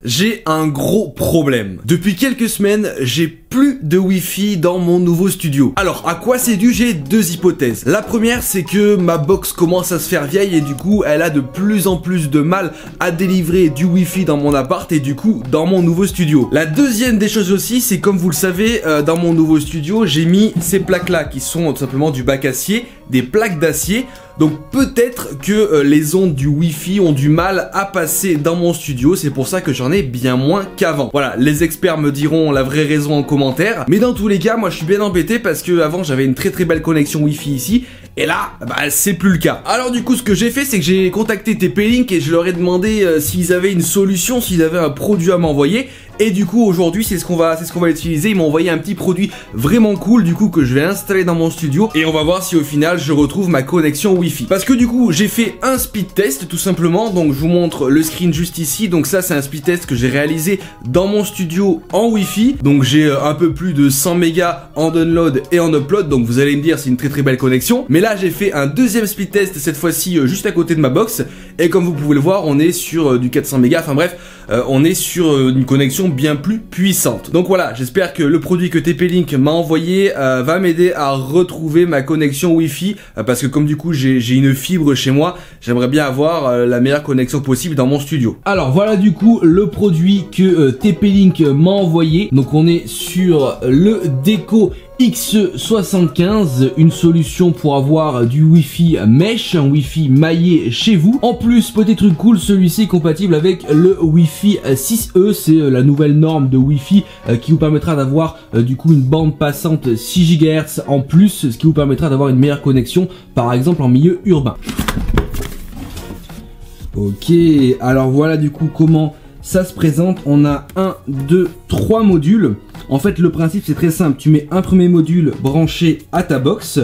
J'ai un gros problème. Depuis quelques semaines, j'ai plus de Wi-Fi dans mon nouveau studio. Alors, à quoi c'est dû? J'ai deux hypothèses. La première, c'est que ma box commence à se faire vieille et du coup, elle a de plus en plus de mal à délivrer du Wi-Fi dans mon appart et du coup, dans mon nouveau studio. La deuxième des choses aussi, c'est comme vous le savez, dans mon nouveau studio, j'ai mis ces plaques-là qui sont tout simplement du bac acier, des plaques d'acier. Donc peut-être que les ondes du Wi-Fi ont du mal à passer dans mon studio, c'est pour ça que j'en ai bien moins qu'avant. Voilà, les experts me diront la vraie raison en commentaire, mais dans tous les cas, moi je suis bien embêté parce que avant j'avais une très belle connexion Wi-Fi ici, et là, c'est plus le cas. Alors du coup, ce que j'ai fait, c'est que j'ai contacté TP-Link et je leur ai demandé s'ils avaient une solution, s'ils avaient un produit à m'envoyer. Et du coup, aujourd'hui, c'est ce qu'on va utiliser. Ils m'ont envoyé un petit produit vraiment cool, du coup, que je vais installer dans mon studio. Et on va voir si au final, je retrouve ma connexion Wi-Fi. Parce que du coup, j'ai fait un speed test, tout simplement. Donc, je vous montre le screen juste ici. Donc ça, c'est un speed test que j'ai réalisé dans mon studio en Wi-Fi. Donc, j'ai un peu plus de 100 mégas en download et en upload. Donc, vous allez me dire, c'est une très belle connexion. Mais là, j'ai fait un deuxième speed test, cette fois-ci, juste à côté de ma box. Et comme vous pouvez le voir, on est sur du 400 mégas. Enfin bref, on est sur une connexion bien plus puissante. Donc voilà, j'espère que le produit que TP-Link m'a envoyé va m'aider à retrouver ma connexion Wi-Fi parce que comme du coup j'ai une fibre chez moi, j'aimerais bien avoir la meilleure connexion possible dans mon studio. Alors voilà du coup le produit que TP-Link m'a envoyé. Donc on est sur le Deco XE75, une solution pour avoir du Wi-Fi mesh, un Wi-Fi maillé chez vous. En plus, petit truc cool, celui-ci est compatible avec le Wi-Fi 6E, c'est la nouvelle norme de Wi-Fi qui vous permettra d'avoir du coup une bande passante 6 GHz en plus, ce qui vous permettra d'avoir une meilleure connexion, par exemple en milieu urbain. Ok, alors voilà du coup comment ça se présente. On a 1, 2, 3 modules. En fait, le principe, c'est très simple. Tu mets un premier module branché à ta box.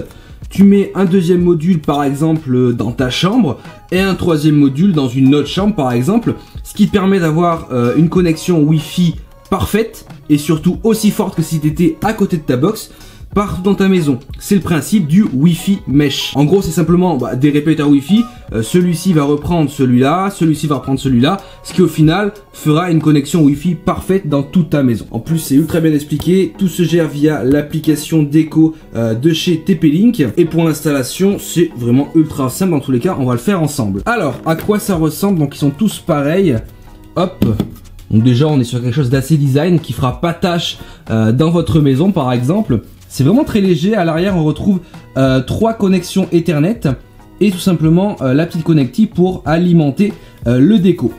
Tu mets un deuxième module, par exemple, dans ta chambre. Et un troisième module dans une autre chambre, par exemple. Ce qui te permet d'avoir une connexion Wi-Fi parfaite. Et surtout aussi forte que si tu étais à côté de ta box. Partout dans ta maison. C'est le principe du Wi-Fi mesh. En gros, c'est simplement des répéteurs Wi-Fi. Celui-ci va reprendre celui-là, celui-ci va reprendre celui-là, ce qui au final fera une connexion Wi-Fi parfaite dans toute ta maison. En plus, c'est ultra bien expliqué. Tout se gère via l'application Deco de chez TP-Link. Et pour l'installation, c'est vraiment ultra simple. Dans tous les cas, on va le faire ensemble. Alors, à quoi ça ressemble? Donc, ils sont tous pareils. Hop. Donc déjà, on est sur quelque chose d'assez design qui fera pas tâche dans votre maison, par exemple. C'est vraiment très léger. À l'arrière, on retrouve 3 connexions Ethernet et tout simplement la petite connectique pour alimenter le Deco.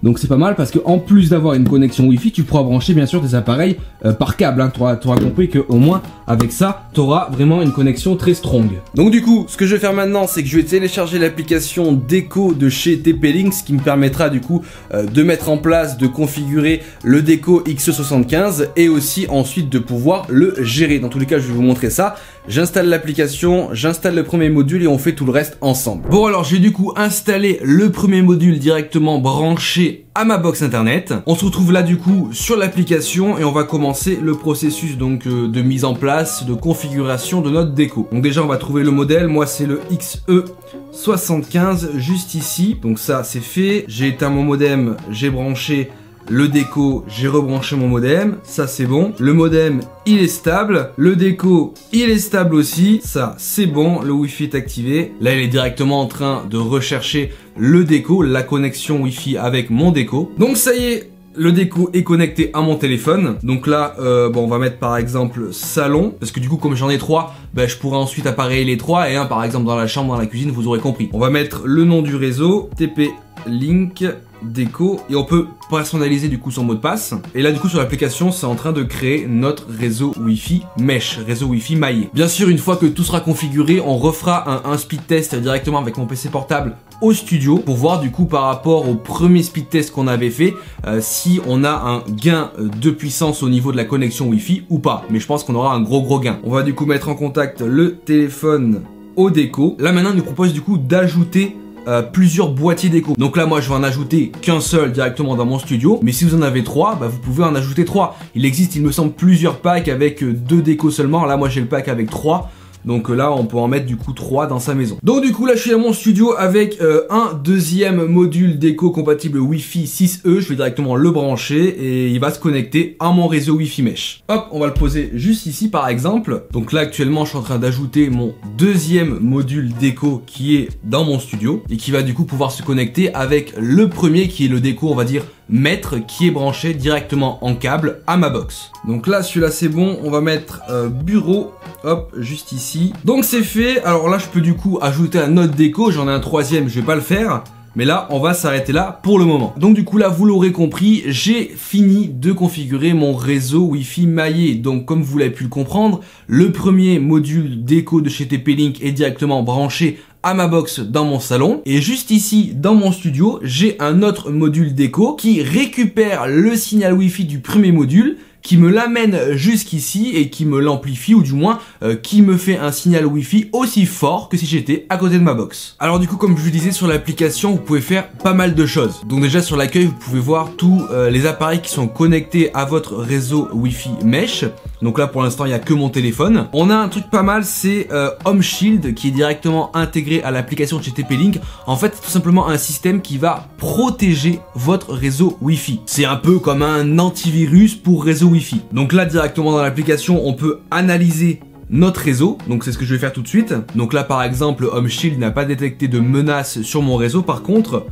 Donc c'est pas mal parce que en plus d'avoir une connexion Wi-Fi, tu pourras brancher bien sûr tes appareils par câble. Hein. Tu auras compris qu'au moins avec ça, tu auras vraiment une connexion très strong. Donc du coup, ce que je vais faire maintenant, c'est que je vais télécharger l'application Deco de chez TP-Link, ce qui me permettra du coup de mettre en place, de configurer le Deco XE75 et aussi ensuite de pouvoir le gérer. Dans tous les cas, je vais vous montrer ça. J'installe l'application, j'installe le premier module et on fait tout le reste ensemble. Bon alors, j'ai du coup installé le premier module directement branché à ma box internet. On se retrouve là du coup sur l'application et on va commencer le processus donc de mise en place, de configuration de notre déco. Donc déjà on va trouver le modèle, moi c'est le XE75 juste ici. Donc ça c'est fait, j'ai éteint mon modem, j'ai branché le déco, j'ai rebranché mon modem, ça c'est bon. Le modem il est stable, le déco il est stable aussi, ça c'est bon, le Wi-Fi est activé. Là il est directement en train de rechercher le déco, la connexion Wi-Fi avec mon déco. Donc ça y est, le déco est connecté à mon téléphone. Donc là, on va mettre par exemple salon, parce que du coup comme j'en ai 3, je pourrais ensuite appareiller les 3 et un par exemple dans la chambre, dans la cuisine, vous aurez compris. On va mettre le nom du réseau, TP-Link Deco, et on peut personnaliser du coup son mot de passe. Et là du coup sur l'application c'est en train de créer notre réseau Wi-Fi mesh, réseau Wi-Fi maillé. Bien sûr une fois que tout sera configuré, on refera un speed test directement avec mon PC portable au studio pour voir du coup par rapport au premier speed test qu'on avait fait si on a un gain de puissance au niveau de la connexion Wi-Fi ou pas. Mais je pense qu'on aura un gros gain. On va du coup mettre en contact le téléphone au déco. Là maintenant il nous propose du coup d'ajouter plusieurs boîtiers déco. Donc là moi je vais en ajouter qu'un seul directement dans mon studio, mais si vous en avez 3, vous pouvez en ajouter 3. Il existe il me semble plusieurs packs avec 2 décos seulement. Là moi j'ai le pack avec 3. Donc là on peut en mettre du coup 3 dans sa maison. Donc du coup là je suis dans mon studio avec un deuxième module déco compatible Wi-Fi 6E. Je vais directement le brancher et il va se connecter à mon réseau Wi-Fi Mesh. Hop, on va le poser juste ici par exemple. Donc là actuellement je suis en train d'ajouter mon deuxième module déco qui est dans mon studio et qui va du coup pouvoir se connecter avec le premier qui est le déco on va dire maître qui est branché directement en câble à ma box. Donc là celui-là c'est bon, on va mettre bureau, hop, juste ici. Donc c'est fait. Alors là je peux du coup ajouter un autre déco, j'en ai un troisième, je vais pas le faire. Mais là, on va s'arrêter là pour le moment. Donc du coup là, vous l'aurez compris, j'ai fini de configurer mon réseau Wi-Fi maillé. Donc comme vous l'avez pu le comprendre, le premier module déco de chez TP-Link est directement branché à ma box dans mon salon. Et juste ici, dans mon studio, j'ai un autre module déco qui récupère le signal Wi-Fi du premier module, qui me l'amène jusqu'ici et qui me l'amplifie ou du moins qui me fait un signal Wi-Fi aussi fort que si j'étais à côté de ma box. Alors du coup comme je vous disais sur l'application vous pouvez faire pas mal de choses. Donc déjà sur l'accueil vous pouvez voir tous les appareils qui sont connectés à votre réseau Wi-Fi Mesh. Donc là pour l'instant il n'y a que mon téléphone. On a un truc pas mal, c'est Home Shield qui est directement intégré à l'application de chez TP-Link. En fait c'est tout simplement un système qui va protéger votre réseau Wi-Fi. C'est un peu comme un antivirus pour réseau Wi-Fi. Donc là directement dans l'application on peut analyser notre réseau, donc c'est ce que je vais faire tout de suite. Donc là par exemple Home Shield n'a pas détecté de menace sur mon réseau, par contre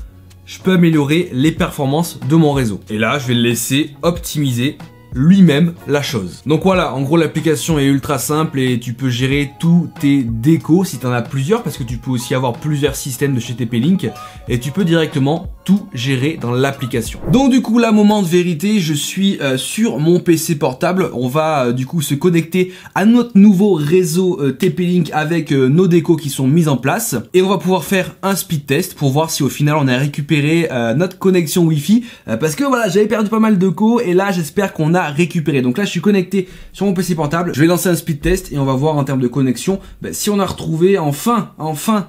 je peux améliorer les performances de mon réseau. Et là je vais le laisser optimiser lui-même la chose. Donc voilà, en gros l'application est ultra simple et tu peux gérer tous tes décos si tu en as plusieurs, parce que tu peux aussi avoir plusieurs systèmes de chez TP-Link et tu peux directement tout gérer dans l'application. Donc du coup là, moment de vérité, je suis sur mon PC portable. On va du coup se connecter à notre nouveau réseau TP-Link avec nos décos qui sont mises en place et on va pouvoir faire un speed test pour voir si au final on a récupéré notre connexion Wi-Fi parce que voilà, j'avais perdu pas mal de décos et là j'espère qu'on a récupéré. Donc là je suis connecté sur mon PC portable, je vais lancer un speed test et on va voir en termes de connexion si on a retrouvé enfin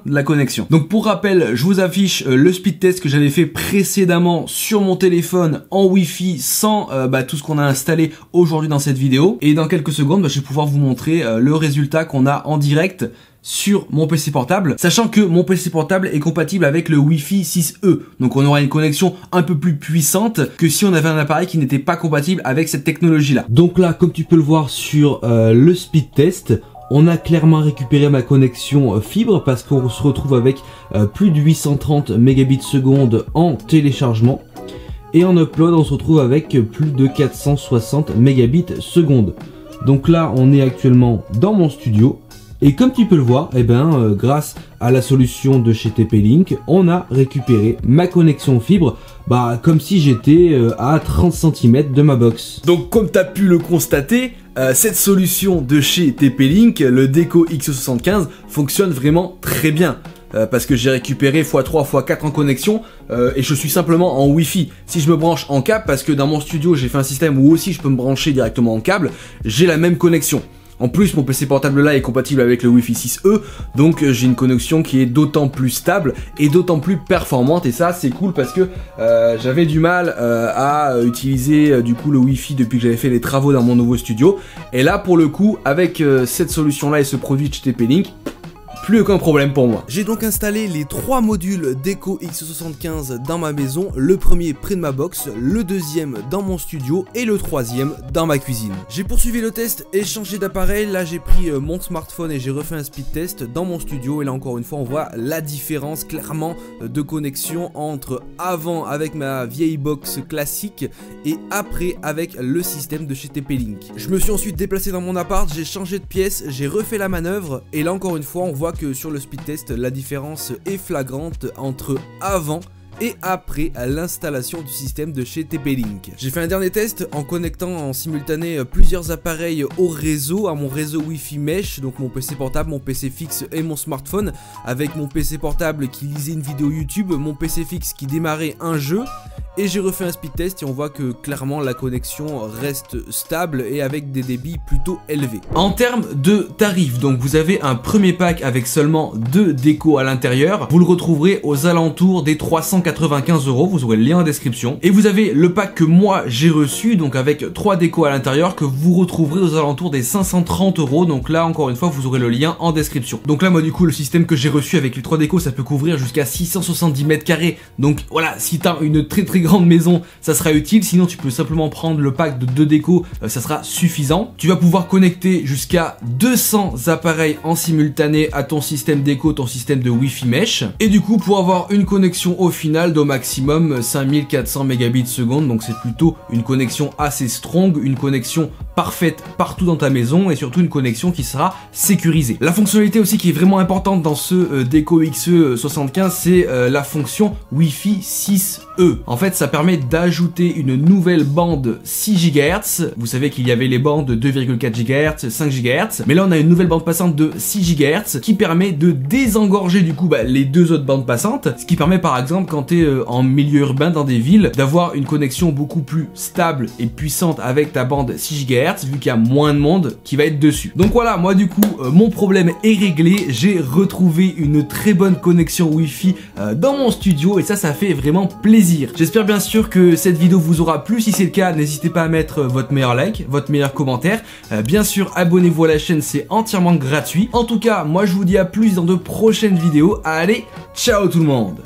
de la connexion. Donc pour rappel, je vous affiche le speed test que j'avais fait précédemment sur mon téléphone en Wi-Fi sans tout ce qu'on a installé aujourd'hui dans cette vidéo, et dans quelques secondes je vais pouvoir vous montrer le résultat qu'on a en direct sur mon PC portable, sachant que mon PC portable est compatible avec le Wi-Fi 6E, donc on aura une connexion un peu plus puissante que si on avait un appareil qui n'était pas compatible avec cette technologie là. Donc là comme tu peux le voir sur le speed test, on a clairement récupéré ma connexion fibre parce qu'on se retrouve avec plus de 830 mégabits seconde en téléchargement, et en upload on se retrouve avec plus de 460 mégabits seconde. Donc là on est actuellement dans mon studio. Et comme tu peux le voir, grâce à la solution de chez TP-Link, on a récupéré ma connexion fibre, comme si j'étais à 30 cm de ma box. Donc comme tu as pu le constater, cette solution de chez TP-Link, le Deco X75, fonctionne vraiment très bien. Parce que j'ai récupéré x3, x4 en connexion et je suis simplement en Wi-Fi. Si je me branche en câble, parce que dans mon studio j'ai fait un système où aussi je peux me brancher directement en câble, j'ai la même connexion. En plus, mon PC portable là est compatible avec le Wi-Fi 6E, donc j'ai une connexion qui est d'autant plus stable et d'autant plus performante, et ça c'est cool parce que j'avais du mal à utiliser du coup le Wi-Fi depuis que j'avais fait les travaux dans mon nouveau studio, et là pour le coup avec cette solution là et ce produit de chez TP-Link, plus aucun problème pour moi. J'ai donc installé les 3 modules Deco X75 dans ma maison, le premier près de ma box, le deuxième dans mon studio et le troisième dans ma cuisine. J'ai poursuivi le test et changé d'appareil. Là j'ai pris mon smartphone et j'ai refait un speed test dans mon studio, et là encore une fois on voit la différence clairement de connexion entre avant avec ma vieille box classique et après avec le système de chez TP-Link. Je me suis ensuite déplacé dans mon appart, j'ai changé de pièce, j'ai refait la manœuvre, et là encore une fois on voit que sur le speed test la différence est flagrante entre avant et après l'installation du système de chez TP-Link. J'ai fait un dernier test en connectant en simultané plusieurs appareils au réseau, à mon réseau Wi-Fi Mesh, donc mon PC portable, mon PC fixe et mon smartphone, avec mon PC portable qui lisait une vidéo YouTube, mon PC fixe qui démarrait un jeu, et j'ai refait un speed test et on voit que clairement la connexion reste stable et avec des débits plutôt élevés. En termes de tarifs, donc vous avez un premier pack avec seulement 2 décos à l'intérieur, vous le retrouverez aux alentours des 395 €, vous aurez le lien en description. Et vous avez le pack que moi j'ai reçu, donc avec 3 décos à l'intérieur, que vous retrouverez aux alentours des 530 €, donc là encore une fois vous aurez le lien en description. Donc là moi du coup le système que j'ai reçu avec les 3 décos ça peut couvrir jusqu'à 670 mètres carrés, donc voilà, si t'as une très grande maison ça sera utile, sinon tu peux simplement prendre le pack de 2 décos, ça sera suffisant. Tu vas pouvoir connecter jusqu'à 200 appareils en simultané à ton système déco, ton système de Wi-Fi mesh, et du coup pour avoir une connexion au final d'au maximum 5400 mégabits seconde, donc c'est plutôt une connexion assez strong, une connexion parfaite partout dans ta maison et surtout une connexion qui sera sécurisée. La fonctionnalité aussi qui est vraiment importante dans ce Deco XE75, c'est la fonction Wi-Fi 6E. En fait ça permet d'ajouter une nouvelle bande 6 GHz, vous savez qu'il y avait les bandes de 2,4 GHz, 5 GHz, mais là on a une nouvelle bande passante de 6 GHz qui permet de désengorger du coup les 2 autres bandes passantes, ce qui permet par exemple quand tu es en milieu urbain dans des villes d'avoir une connexion beaucoup plus stable et puissante avec ta bande 6 GHz vu qu'il y a moins de monde qui va être dessus. Donc voilà, moi du coup mon problème est réglé, j'ai retrouvé une très bonne connexion Wi-Fi dans mon studio et ça fait vraiment plaisir. J'espère bien sûr que cette vidéo vous aura plu, si c'est le cas n'hésitez pas à mettre votre meilleur like, votre meilleur commentaire, bien sûr abonnez-vous à la chaîne, c'est entièrement gratuit. En tout cas moi je vous dis à plus dans de prochaines vidéos, allez ciao tout le monde.